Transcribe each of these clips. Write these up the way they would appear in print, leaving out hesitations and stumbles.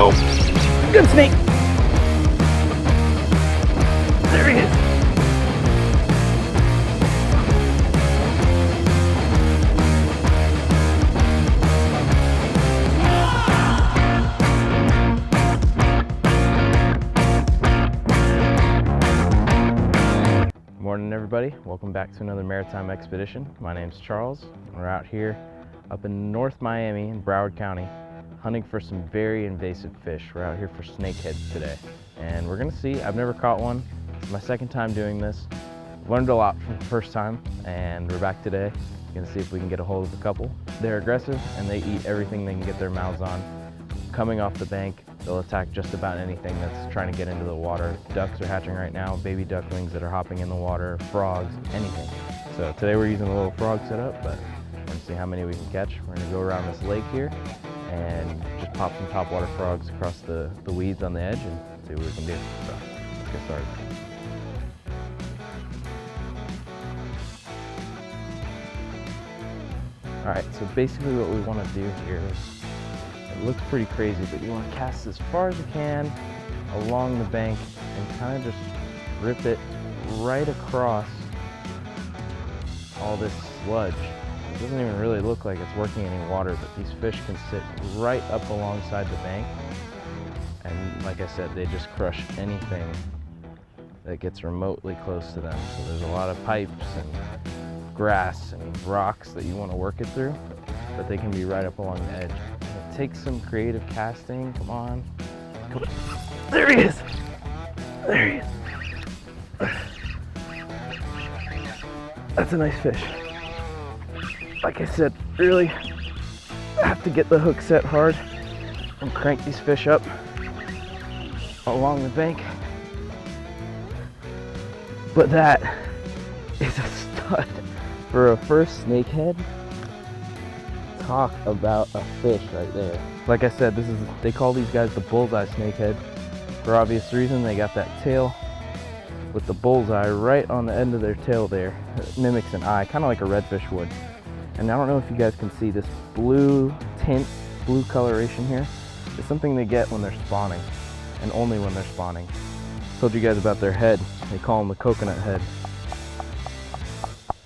Nope. Good snake. There he is. Morning everybody, welcome back to another maritime expedition. My name's Charles. We're out here up in North Miami in Broward County hunting for some very invasive fish. We're out here for snakeheads today and we're gonna see. I've never caught one. It's my second time doing this. Learned a lot from the first time and we're back today. Gonna see if we can get a hold of a couple. They're aggressive and they eat everything they can get their mouths on. Coming off the bank, they'll attack just about anything that's trying to get into the water. Ducks are hatching right now, baby ducklings that are hopping in the water, frogs, anything. So today we're using a little frog setup, but we're gonna see how many we can catch. We're gonna go around this lake here and just pop some topwater frogs across the weeds on the edge and see what we can do. So let's get started. All right, so basically what we wanna do here is, it looks pretty crazy, but you want to cast as far as you can along the bank and kind of just rip it right across all this sludge. It doesn't even really look like it's working any water, but these fish can sit right up alongside the bank. And like I said, they just crush anything that gets remotely close to them. So there's a lot of pipes and grass and rocks that you want to work it through, but they can be right up along the edge. It takes some creative casting. Come on. Come on. There he is. There he is. That's a nice fish. Like I said, really have to get the hook set hard and crank these fish up along the bank. But that is a stud for a first snakehead. Talk about a fish right there. Like I said, they call these guys the Bullseye snakehead. For obvious reason, they got that tail with the bullseye right on the end of their tail there. It mimics an eye, kind of like a redfish would. And I don't know if you guys can see this blue tint, blue coloration here. It's something they get when they're spawning, and only when they're spawning. Told you guys about their head. They call them the coconut head.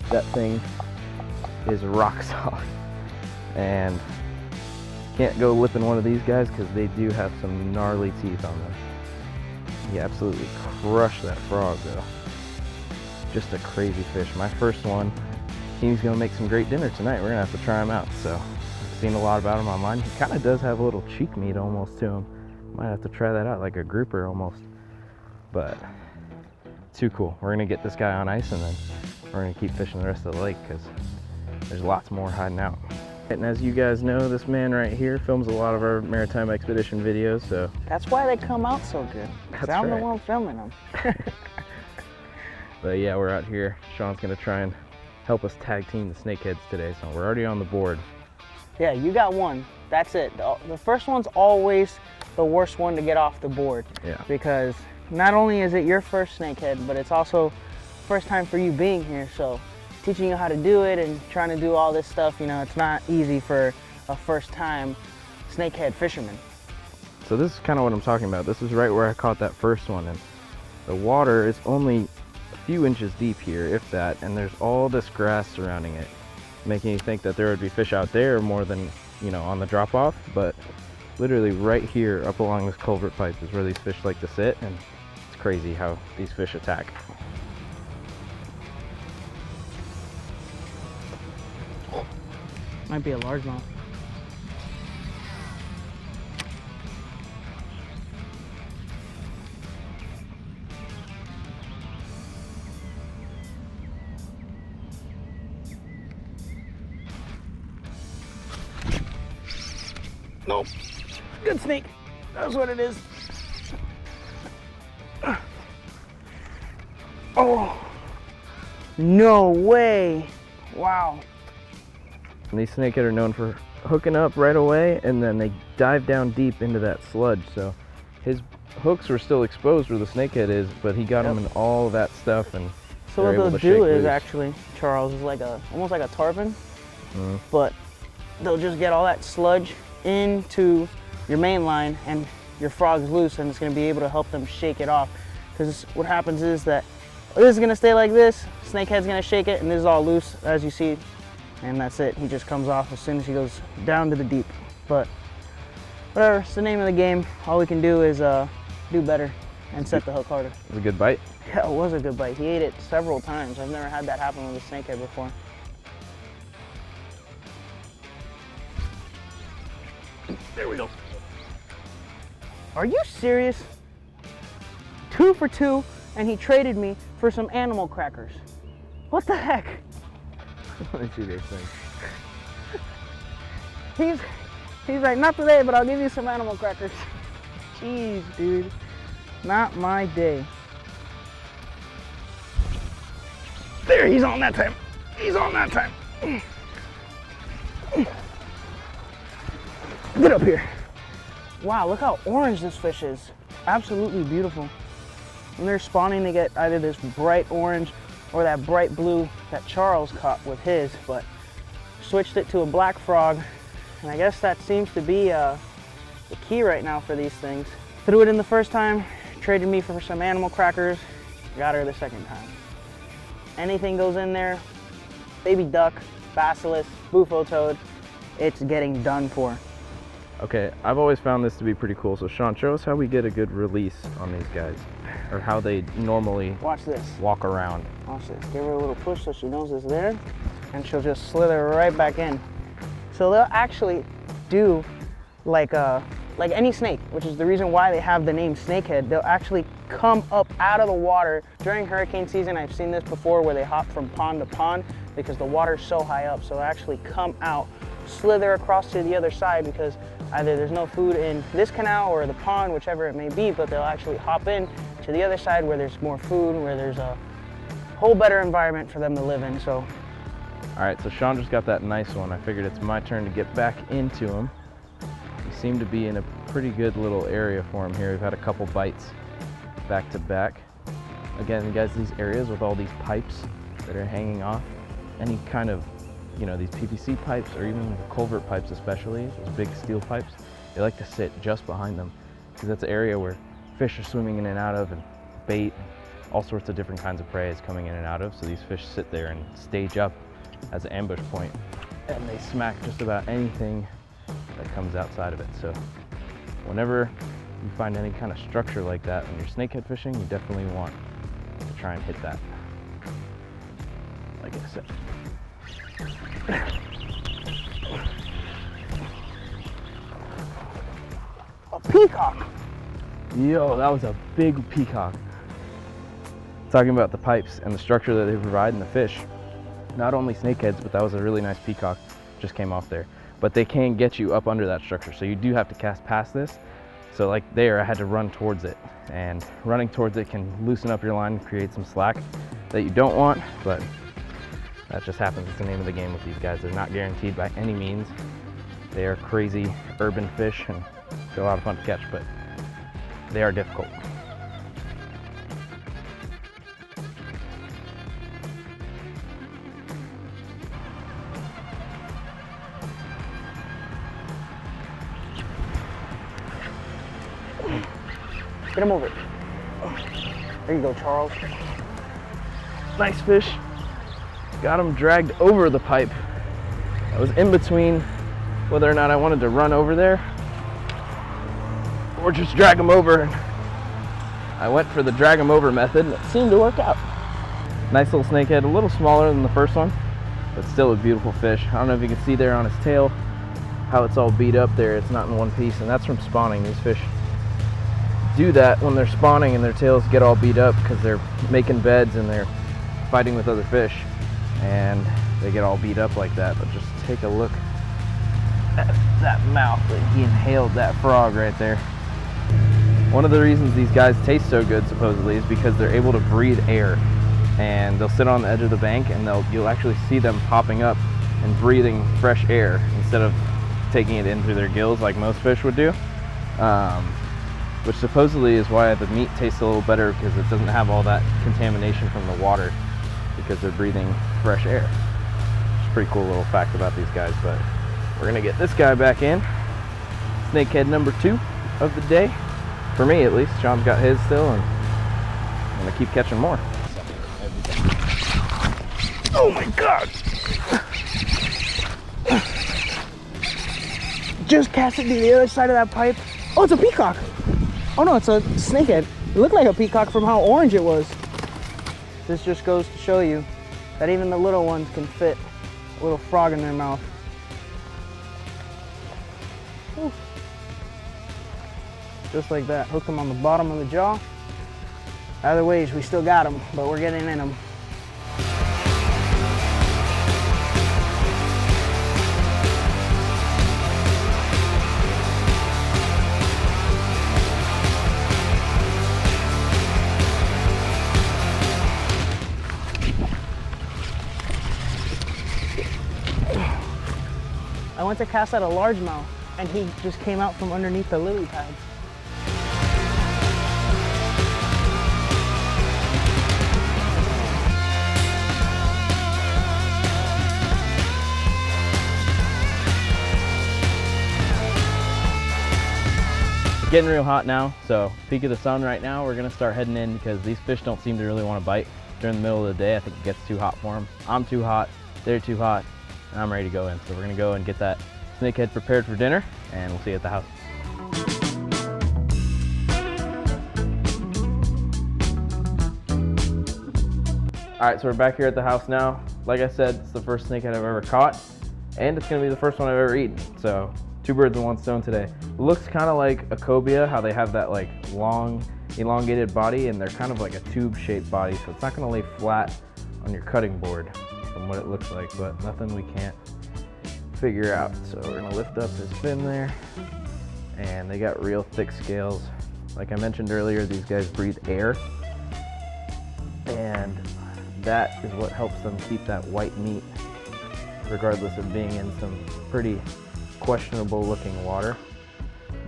That thing is rock solid. And can't go lipping one of these guys because they do have some gnarly teeth on them. He absolutely crushed that frog though. Just a crazy fish. My first one. He's gonna make some great dinner tonight. We're gonna have to try him out. So I've seen a lot about him online. He kind of does have a little cheek meat almost to him. Might have to try that out, like a grouper almost. But too cool. We're gonna get this guy on ice and then we're gonna keep fishing the rest of the lake because there's lots more hiding out. And as you guys know, this man right here films a lot of our maritime expedition videos, so That's why they come out so good. That's I'm right. the one filming them. But yeah, we're out here. Sean's gonna try and help us tag team the snakeheads today, so we're already on the board. Yeah, you got one. That's it. The first one's always the worst one to get off the board. Yeah. Because not only is it your first snakehead, but it's also first time for you being here. So teaching you how to do it and trying to do all this stuff, you know, it's not easy for a first time snakehead fisherman. So this is kind of what I'm talking about. This is right where I caught that first one, and the water is only a few inches deep here, if that, and there's all this grass surrounding it, making you think that there would be fish out there more than, you know, on the drop off, but literally right here up along this culvert pipe is where these fish like to sit, and it's crazy how these fish attack. Might be a largemouth. Nope. Good snake. That's what it is. Oh, no way. Wow. And these snakehead are known for hooking up right away and then they dive down deep into that sludge. So his hooks were still exposed where the snakehead is, but he got them in all that stuff. And so what they'll do is actually, Charles, is like almost like a tarpon, but they'll just get all that sludge into your main line and your frog's loose, and it's going to be able to help them shake it off. Because what happens is that this is going to stay like this, snakehead's going to shake it, and this is all loose, as you see, and that's it. He just comes off as soon as he goes down to the deep. But whatever, it's the name of the game. All we can do is do better and set the hook harder. It was a good bite? Yeah, it was a good bite. He ate it several times. I've never had that happen with a snakehead before. There we go. Are you serious? 2 for 2, and he traded me for some animal crackers. What the heck? Let me see these things. He's like, not today, but I'll give you some animal crackers. Jeez, dude. Not my day. There, he's on that time. He's on that time. Get up here. Wow, look how orange this fish is. Absolutely beautiful. When they're spawning, they get either this bright orange or that bright blue that Charles caught with his, but switched it to a black frog, and I guess that seems to be the key right now for these things. Threw it in the first time, traded me for some animal crackers, got her the second time. Anything goes in there, baby duck, basilisk, bufo toad, it's getting done for. Okay, I've always found this to be pretty cool. So Sean, show us how we get a good release on these guys, or how they normally Watch this. walk around. Watch this. Give her a little push so she knows it's there, and she'll just slither right back in. So they'll actually do like any snake, which is the reason why they have the name snakehead. They'll actually come up out of the water during hurricane season. I've seen this before where they hop from pond to pond because the water's so high up. So they'll actually come out, slither across to the other side because either there's no food in this canal or the pond, whichever it may be, but they'll actually hop in to the other side where there's more food, where there's a whole better environment for them to live in. So, all right, so Sean just got that nice one. I figured it's my turn to get back into him. We seem to be in a pretty good little area for him here. We've had a couple bites back to back. Again, guys, these areas with all these pipes that are hanging off, any kind of, you know, these PVC pipes or even culvert pipes especially, those big steel pipes, they like to sit just behind them because that's an area where fish are swimming in and out of, and bait, all sorts of different kinds of prey is coming in and out of. So these fish sit there and stage up as an ambush point, and they smack just about anything that comes outside of it. So whenever you find any kind of structure like that when you're snakehead fishing, you definitely want to try and hit that, like I said. a peacock. Yo, that was a big peacock. Talking about the pipes and the structure that they provide in the fish, not only snakeheads, but that was a really nice peacock, just came off there. But they can get you up under that structure, so you do have to cast past this. So like there, I had to run towards it, and running towards it can loosen up your line, create some slack that you don't want, but that just happens. It's the name of the game with these guys. They're not guaranteed by any means. They are crazy urban fish, and they're a lot of fun to catch, but they are difficult. Get him over. There you go, Charles. Nice fish. Got him dragged over the pipe. I was in between whether or not I wanted to run over there or just drag him over. I went for the drag him over method, and it seemed to work out. Nice little snakehead, a little smaller than the first one, but still a beautiful fish. I don't know if you can see there on his tail how it's all beat up there. It's not in one piece, and that's from spawning. These fish do that when they're spawning and their tails get all beat up because they're making beds and they're fighting with other fish, and they get all beat up like that. But just take a look at that mouth that he inhaled that frog right there. One of the reasons these guys taste so good supposedly is because they're able to breathe air, and they'll sit on the edge of the bank and you'll actually see them popping up and breathing fresh air instead of taking it in through their gills like most fish would do, which supposedly is why the meat tastes a little better, because it doesn't have all that contamination from the water because they're breathing fresh air. It's a pretty cool little fact about these guys. But we're gonna get this guy back in. Snakehead number 2 of the day. for me at least. Sean's got his still, and I'm gonna keep catching more. Oh my God! Just cast it to the other side of that pipe. Oh, it's a peacock. Oh no, it's a snakehead. It looked like a peacock from how orange it was. This just goes to show you that even the little ones can fit a little frog in their mouth. Ooh. Just like that. Hooked them on the bottom of the jaw. Either ways, we still got them, but we're getting in them. I went to cast at a largemouth, and he just came out from underneath the lily pads. It's getting real hot now, so peak of the sun right now. We're gonna start heading in because these fish don't seem to really want to bite during the middle of the day. I think it gets too hot for them. I'm too hot, they're too hot, and I'm ready to go in. So we're gonna go and get that snakehead prepared for dinner, and we'll see you at the house. All right, so we're back here at the house now. Like I said, it's the first snakehead I've ever caught, and it's gonna be the first one I've ever eaten. So 2 birds with 1 stone today. It looks kind of like a cobia, how they have that like long, elongated body, and they're kind of like a tube-shaped body, so it's not gonna lay flat on your cutting board from what it looks like, but nothing we can't figure out. So we're gonna lift up his fin there, and they got real thick scales. Like I mentioned earlier, these guys breathe air, and that is what helps them keep that white meat, regardless of being in some pretty questionable looking water.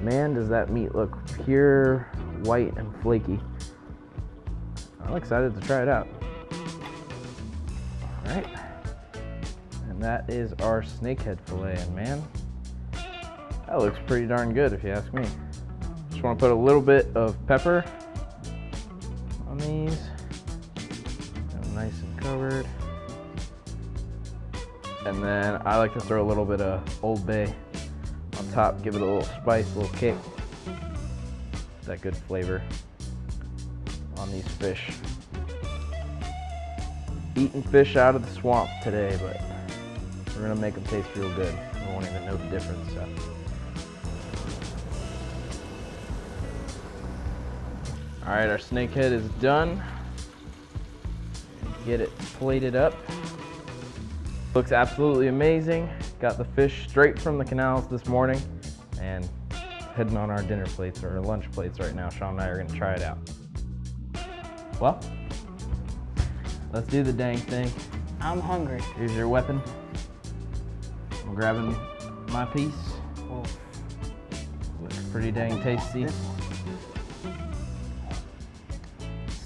Man, does that meat look pure white and flaky. I'm excited to try it out. All right. And that is our snakehead fillet, and man, that looks pretty darn good if you ask me. Just want to put a little bit of pepper on these. Get them nice and covered. And then I like to throw a little bit of Old Bay on top, give it a little spice, a little kick. That good flavor on these fish. Eating fish out of the swamp today, but we're gonna make them taste real good. We won't even know the difference. So. All right, our snakehead is done. Get it plated up. Looks absolutely amazing. Got the fish straight from the canals this morning, and heading on our dinner plates or our lunch plates right now. Sean and I are gonna try it out. Well, let's do the dang thing. I'm hungry. Here's your weapon. I'm grabbing my piece. Oh. Looks pretty dang tasty.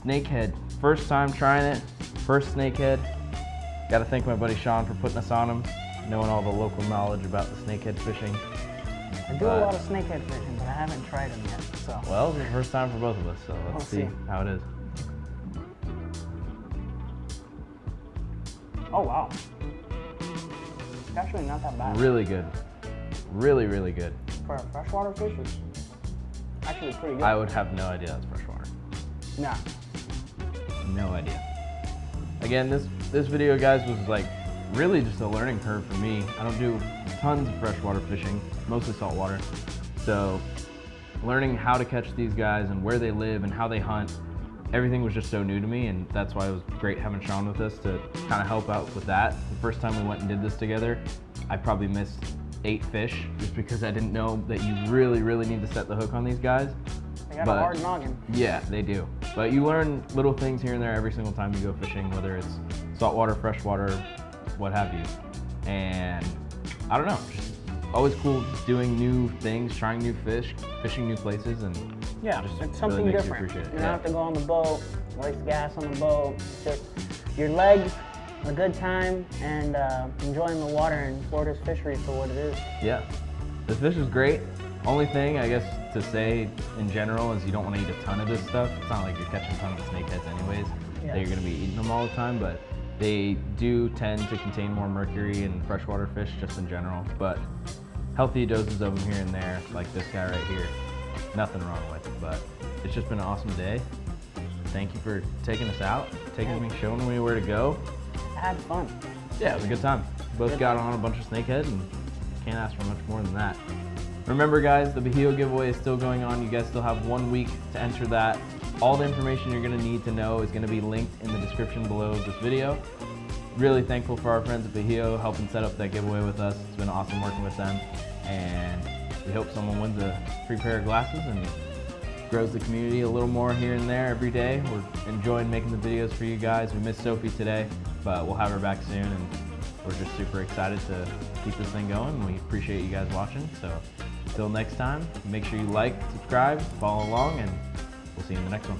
Snakehead, first time trying it, first snakehead. Gotta thank my buddy Sean for putting us on him, knowing all the local knowledge about the snakehead fishing. I do a lot of snakehead fishing, but I haven't tried them yet, so. Well, it's the first time for both of us, so let's see how it is. Oh wow. It's actually not that bad. Really good. Really, really good. For a freshwater fish, it's actually pretty good. I would have no idea that's freshwater. Nah. No idea. Again, this video, guys, was like really just a learning curve for me. I don't do tons of freshwater fishing, mostly saltwater. So learning how to catch these guys and where they live and how they hunt, everything was just so new to me, and that's why it was great having Sean with us to kind of help out with that. The first time we went and did this together, I probably missed 8 fish just because I didn't know that you really, really need to set the hook on these guys. They got a hard noggin. Yeah, they do. But you learn little things here and there every single time you go fishing, whether it's saltwater, freshwater, what have you. And I don't know, just always cool doing new things, trying new fish, fishing new places, and yeah, just it's something really different. You don't have to go on the boat, waste gas on the boat. It's just your legs, a good time, and enjoying the water and Florida's fishery for what it is. Yeah, the fish is great. Only thing, I guess, to say in general is you don't want to eat a ton of this stuff. It's not like you're catching a ton of snakeheads anyways, that you're going to be eating them all the time, but they do tend to contain more mercury in freshwater fish just in general. But healthy doses of them here and there, like this guy right here, nothing wrong with it. But it's just been an awesome day. Thank you for taking us out, showing me where to go. I had fun. Yeah, it was a good time. Both got on a bunch of snakeheads and can't ask for much more than that. Remember guys, the BAJIO giveaway is still going on. You guys still have 1 week to enter that. All the information you're gonna need to know is gonna be linked in the description below this video. Really thankful for our friends at BAJIO helping set up that giveaway with us. It's been awesome working with them, and we hope someone wins a free pair of glasses and grows the community a little more here and there every day. We're enjoying making the videos for you guys. We missed Sophie today, but we'll have her back soon, and we're just super excited to keep this thing going. We appreciate you guys watching. So until next time, make sure you like, subscribe, follow along, and we'll see you in the next one.